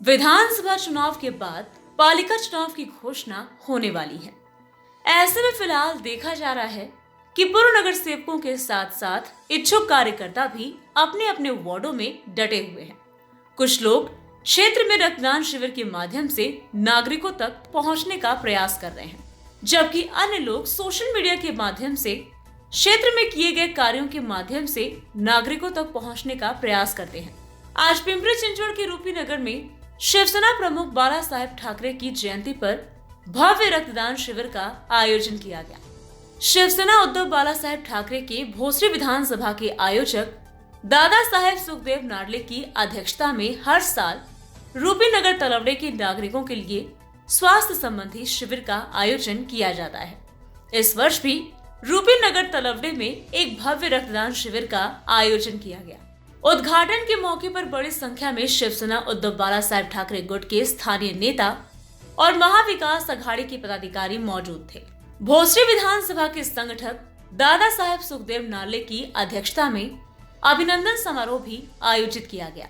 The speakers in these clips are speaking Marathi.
विधानसभा चुनाव के बाद पालिका चुनाव की घोषणा होने वाली है। ऐसे में फिलहाल देखा जा रहा है कि पूर्व नगर सेवकों के साथ साथ इच्छुक कार्यकर्ता भी अपने अपने वार्डों में डटे हुए हैं। कुछ लोग क्षेत्र में रक्तदान शिविर के माध्यम से नागरिकों तक पहुंचने का प्रयास कर रहे हैं, जबकि अन्य लोग सोशल मीडिया के माध्यम से क्षेत्र में किए गए कार्यों के माध्यम से नागरिकों तक पहुंचने का प्रयास करते हैं। आज पिंपरी चिंचवड़ के रूपी नगर में शिवसेना प्रमुख बाला साहेब ठाकरे की जयंती पर भव्य रक्तदान शिविर का आयोजन किया गया। शिवसेना उद्धव बाला साहेब ठाकरे के भोसरी विधानसभा के आयोजक दादा साहेब सुखदेव नाडले की अध्यक्षता में हर साल रूपी नगर तलवड़े के नागरिकों के लिए स्वास्थ्य संबंधी शिविर का आयोजन किया जाता है। इस वर्ष भी रूपी नगर तलवड़े में एक भव्य रक्तदान शिविर का आयोजन किया गया। उद्घाटन के मौके पर बड़ी संख्या में शिवसेना उद्धव बाला साहेब ठाकरे गुट के स्थानीय नेता और महाविकास अघाड़ी के पदाधिकारी मौजूद थे। भोसरी विधानसभा के संगठक दादा साहेब सुखदेव नाडले की अध्यक्षता में अभिनंदन समारोह भी आयोजित किया गया।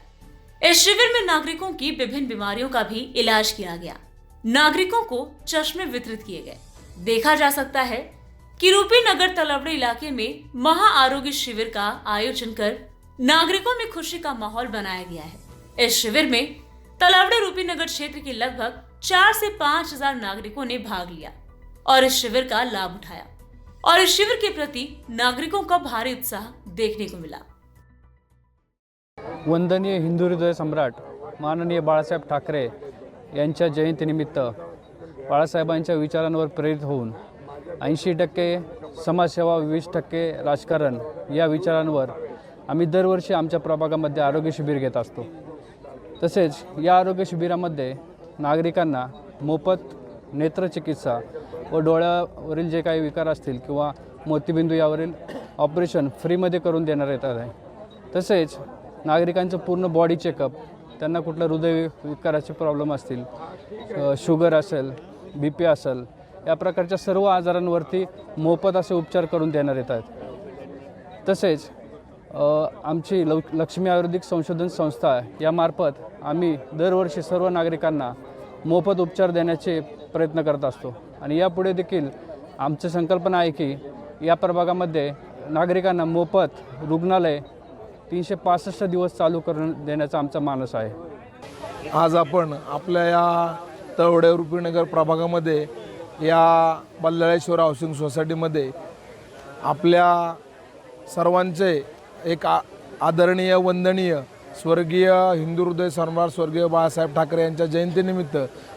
इस शिविर में नागरिकों की विभिन्न बीमारियों का भी इलाज किया गया। नागरिकों को चश्मे वितरित किए गए। देखा जा सकता है कि रूपी नगर तलवड़े इलाके में महा आरोग्य शिविर का आयोजन कर नागरिकों में खुशी का माहौल बनाया गया है। इस शिविर में तलवड़े रूपी नगर क्षेत्र के लगभग 4 से 5 हजार नागरिकों ने भाग लिया और इस शिविर का लाभ उठाया और इस शिविर के प्रति नागरिकों का भारी उत्साह देखने को मिला। वंदनीय हिंदू हृदय सम्राट माननीय बाळासाहेब ठाकरे यांच्या जयंतीनिमित्त बाळासाहेबांच्या विचारांवर प्रेरित होऊन 80% समाजसेवा 20% राजकारण या विचारांवर आम्ही दरवर्षी आमच्या प्रभागामध्ये आरोग्य शिबिर घेत असतो। तसेच या आरोग्य शिबिरामध्ये नागरिकांना मोफत नेत्रचिकित्सा व डोळ्यावरील जे काही विकार असतील किंवा मोतीबिंदू यावरील ऑपरेशन फ्रीमध्ये करून देण्यात येत आहे। तसेच नागरिकांचं पूर्ण बॉडी चेकअप, त्यांना कुठला हृदय विकाराचे प्रॉब्लेम असतील, शुगर असेल, BP असेल, या प्रकारच्या सर्व आजारांवरती मोफत असे उपचार करून देण्यात येत आहेत। तसेच आमची लक्ष्मी आयुर्वेदिक संशोधन संस्था यामार्फत आम्ही दरवर्षी सर्व नागरिकांना मोफत उपचार देण्याचे प्रयत्न करत असतो आणि यापुढे देखील आमची संकल्पना आहे की या प्रभागामध्ये नागरिकांना मोफत रुग्णालय 365 दिवस चालू करून देण्याचा आमचा मानस आहे। आज आपण आपल्या या तळवडे रूपीनगर प्रभागामध्ये या बल्लाळेश्वर हाऊसिंग सोसायटीमध्ये आपल्या सर्वांचे एक आदरणीय वंदनीय स्वर्गीय हिंदू हृदय सम्राट स्वर्गीय बाळासाहेब ठाकरे यांच्या जयंतीनिमित्त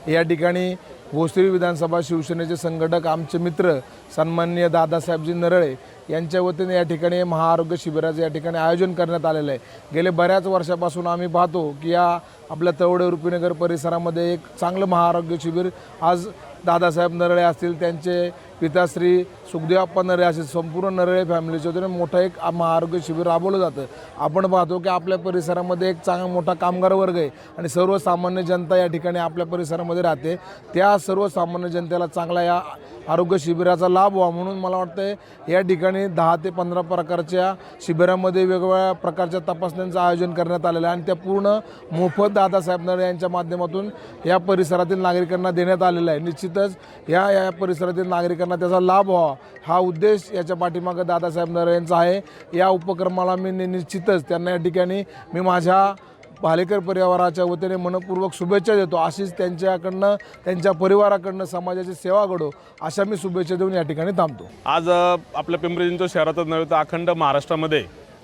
या ठिकाणी भोसरी विधानसभा शिवसेनेचे संघटक आमचे मित्र सन्माननीय दादासाहेबजी नरळे यांच्या वतीने या ठिकाणी महाआरोग्य शिबिराचे या ठिकाणी आयोजन करण्यात आलेलं आहे। गेले बऱ्याच वर्षापासून आम्ही पाहतो की या आपल्या तळवडे रूपीनगर परिसरामध्ये एक चांगलं महाआरोग्य शिबिर आज दादासाहेब नरळे असतील, त्यांचे पिताश्री सुखदेवप्पा नरळे असेल, संपूर्ण नरळे फॅमिलीच्या वतीने मोठं एक महाआरोग्य शिबिर राबवलं जातं। आपण पाहतो की आपल्या परिसरामध्ये एक चांगला मोठा कामगार वर्ग आहे आणि सर्वसामान्य जनता या ठिकाणी आपल्या परिसरामध्ये राहते। त्या सर्वसामान्य जनतेला चांगला या आरोग्य शिबिराचा लाभ व्हावा म्हणून मला वाटतं या ठिकाणी 10 ते 15 प्रकारच्या शिबिरामध्ये वेगवेगळ्या प्रकारच्या तपासण्यांचं आयोजन करण्यात आलेलं आहे आणि त्या पूर्ण मोफत दादासाहेब नरळे यांच्या माध्यमातून या परिसरातील नागरिकांना देण्यात आलेला आहे। निश्चितच या परिसरातील नागरिकांना त्याचा लाभ व्हावा हा उद्देश याच्या पाठीमागे दादासाहेब नरळे यांचा आहे। या उपक्रमाला मी निश्चितच त्यांना या ठिकाणी मी माझ्या भालेकर परिवाराच्या वतीने मनपूर्वक शुभेच्छा देतो। अशीच त्यांच्याकडनं त्यांच्या परिवाराकडनं समाजाची सेवा घडो अशा मी शुभेच्छा देऊन या ठिकाणी थांबतो। आज आपल्या पिंपरी चिंचवड शहरातच नव्हे तर अखंड महाराष्ट्रामध्ये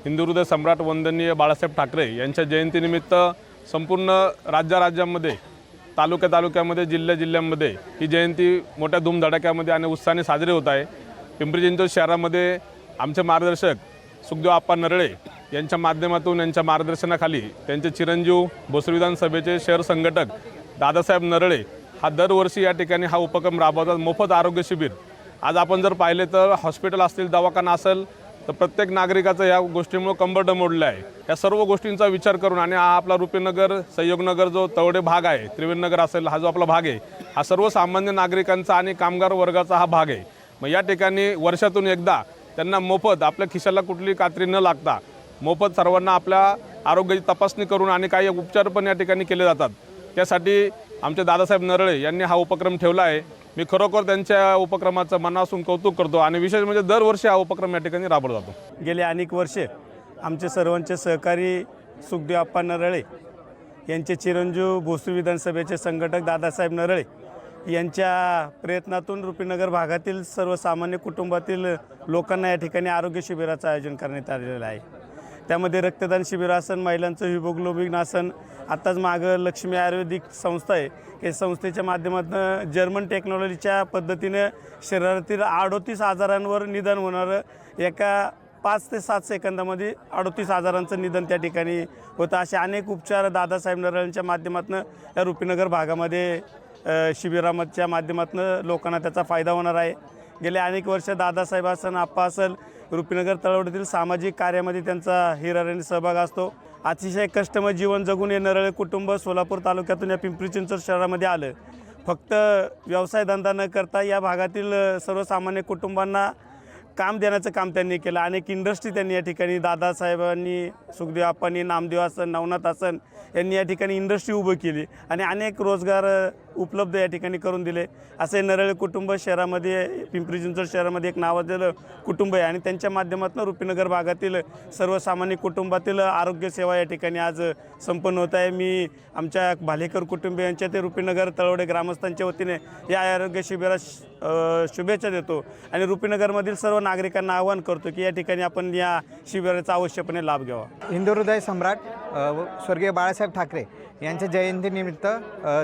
हिंदू हृदय सम्राट वंदनीय बाळासाहेब ठाकरे यांच्या जयंतीनिमित्त संपूर्ण राज्यामध्ये तालुक्यामध्ये जिल्ह्यामध्ये ही जयंती मोठ्या धूमधडाक्यामध्ये आणि उत्साहाने साजरी होत आहे। पिंपरी चिंचवड शहरामध्ये आमचे मार्गदर्शक सुखदेवप्पा नरळे यांच्या माध्यमातून यांच्या मार्गदर्शनाखाली त्यांचे चिरंजीव भोसरी विधानसभेचे शहर संघटक दादासाहेब नरळे हा दरवर्षी या ठिकाणी हा उपक्रम राबवतात, मोफत आरोग्य शिबिर। आज आपण जर पाहिले तर हॉस्पिटल असतील, दवाखाना असेल तर प्रत्येक नागरिकाचं या गोष्टीमुळे कंबरड मोडलं आहे। या सर्व गोष्टींचा विचार करून आणि हा आपला रूपीनगर सहयोगनगर जो तळवडे भाग आहे, त्रिवेणनगर असेल, हा जो आपला भाग आहे हा सर्वसामान्य नागरिकांचा आणि कामगार वर्गाचा हा भाग आहे। मग या ठिकाणी वर्षातून एकदा त्यांना मोफत आपल्या खिशाला कुठली कात्री न लागता मोफत सर्वांना आपल्या आरोग्याची तपासणी करून आणि काही उपचार पण या ठिकाणी केले जातात। त्यासाठी आमचे दादासाहेब नरळे यांनी हा उपक्रम ठेवला आहे. मी खरोखर त्यांच्या उपक्रमाचं मनापासून कौतुक करतो आणि विशेष म्हणजे दरवर्षी हा उपक्रम या ठिकाणी राबवला जातो. गेले अनेक वर्षे आमचे सर्वांचे सहकारी सुखदेव आप्पा नरळे यांचे चिरंजीव भोसरी विधानसभेचे संघटक दादासाहेब नरळे यांच्या प्रयत्नातून रुपीनगर भागातील सर्वसामान्य कुटुंबातील लोकांना या ठिकाणी आरोग्य शिबिराचं आयोजन करण्यात आलेलं आहे. त्यामध्ये रक्तदान शिबिर असन, महिलांचं हिमोग्लोबिन असन, आत्ताच मागं लक्ष्मी आयुर्वेदिक संस्था आहे की संस्थेच्या माध्यमातून जर्मन टेक्नॉलॉजीच्या पद्धतीनं शरीरातील 38 आजारांवर निदान होणारं एका 5 ते 7 सेकंदामध्ये 38 आजारांचं निदान त्या ठिकाणी होतं. असे अनेक उपचार दादासाहेब नरळेंच्या माध्यमातून या रुपीनगर भागामध्ये शिबिराच्या माध्यमातून लोकांना त्याचा फायदा होणार आहे. गेले अनेक वर्ष दादासाहेब असन, आप्पा असेल, रुपीनगर तळवडीतील सामाजिक कार्यामध्ये त्यांचा हिराऱ्याने सहभाग असतो. अतिशय कष्टमय जीवन जगून हे नरळे कुटुंब सोलापूर तालुक्यातून या पिंपरी चिंचवड शहरामध्ये आलं. फक्त व्यवसाय धंदा न करता या भागातील सर्वसामान्य कुटुंबांना काम देण्याचं काम त्यांनी केलं. अनेक इंडस्ट्री त्यांनी या ठिकाणी दादासाहेबांनी, सुखदेव आप्पांनी, नामदेव आसन, नवनाथ आसन यांनी या ठिकाणी इंडस्ट्री उभं केली आणि अनेक रोजगार उपलब्ध या ठिकाणी करून दिले. असे नरळे कुटुंब शहरामध्ये, पिंपरी चिंचवड शहरामध्ये एक नावाजलेलं कुटुंब आहे आणि त्यांच्या माध्यमातून रुपीनगर भागातील सर्वसामान्य कुटुंबातील आरोग्य सेवा या ठिकाणी आज संपन्न होत आहे. मी आमच्या भालेकर कुटुंबियांच्या ते रुपीनगर तळवडे ग्रामस्थांच्या वतीने या आरोग्य शिबिरास शुभेच्छा देतो आणि रुपीनगरमधील सर्व नागरिकांना आवाहन करतो की या ठिकाणी आपण या शिबिराचा अवश्यपणे लाभ घ्यावा. हिंदू हृदय सम्राट स्वर्गीय बाळासाहेब ठाकरे यांच्या जयंतीनिमित्त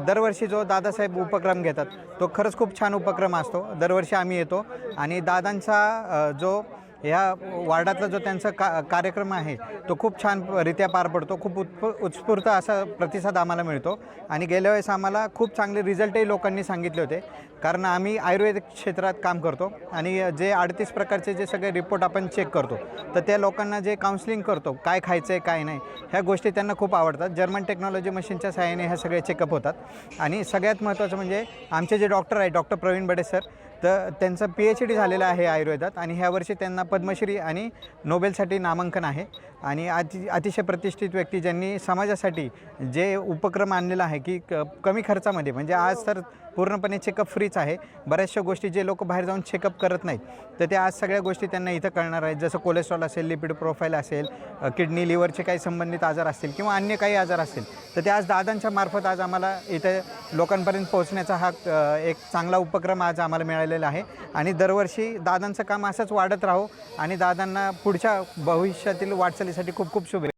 दरवर्षी जो दादासाहेब उपक्रम घेतात तो खरंच खूप छान उपक्रम असतो. दरवर्षी आम्ही येतो आणि दादांचा जो ह्या वार्डातला जो त्यांचा कार्यक्रम आहे तो खूप छानरित्या पार पडतो. खूप उत्स्फूर्त असा प्रतिसाद आम्हाला मिळतो आणि गेल्या वेळेस आम्हाला खूप चांगले रिझल्टही लोकांनी सांगितले होते, कारण आम्ही आयुर्वेदिक क्षेत्रात काम करतो आणि जे 38 प्रकारचे जे सगळे रिपोर्ट आपण चेक करतो तर त्या लोकांना जे काउन्सिलिंग करतो, काय खायचं आहे काय नाही, ह्या गोष्टी त्यांना खूप आवडतात. जर्मन टेक्नॉलॉजी मशीनच्या सहाय्याने ह्या सगळे चेकअप होतात. आणि सगळ्यात महत्त्वाचं म्हणजे आमचे जे डॉक्टर आहे, डॉक्टर प्रवीण बडे सर, तर त्यांचं PhD झालेलं आहे आयुर्वेदात आणि ह्या वर्षी त्यांना पद्मश्री आणि नोबेलसाठी नामांकन आहे. आणि अतिशय प्रतिष्ठित व्यक्ती ज्यांनी समाजासाठी जे उपक्रम आणलेला आहे की कमी खर्चामध्ये, म्हणजे आज तर पूर्णपणे चेकअप फ्रीच आहे. बऱ्याचशा गोष्टी जे लोक बाहेर जाऊन चेकअप करत नाहीत तर त्या आज सगळ्या गोष्टी त्यांना इथं कळणार आहेत. जसं कोलेस्ट्रॉल असेल, लिपिड प्रोफाईल असेल, किडनी लिव्हरचे काही संबंधित आजार असतील किंवा अन्य काही आजार असतील तर ते आज दादांच्या मार्फत आज आम्हाला इथे लोकांपर्यंत पोहोचण्याचा हा एक चांगला उपक्रम आज आम्हाला मिळालेला आहे. आणि दरवर्षी दादांचं काम असंच वाढत राहो आणि दादांना पुढच्या भविष्यातील वाटचालीसाठी खूप खूप शुभेच्छा.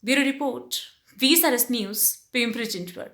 Bureau report, VSRS news, Pimpri Chinchwad.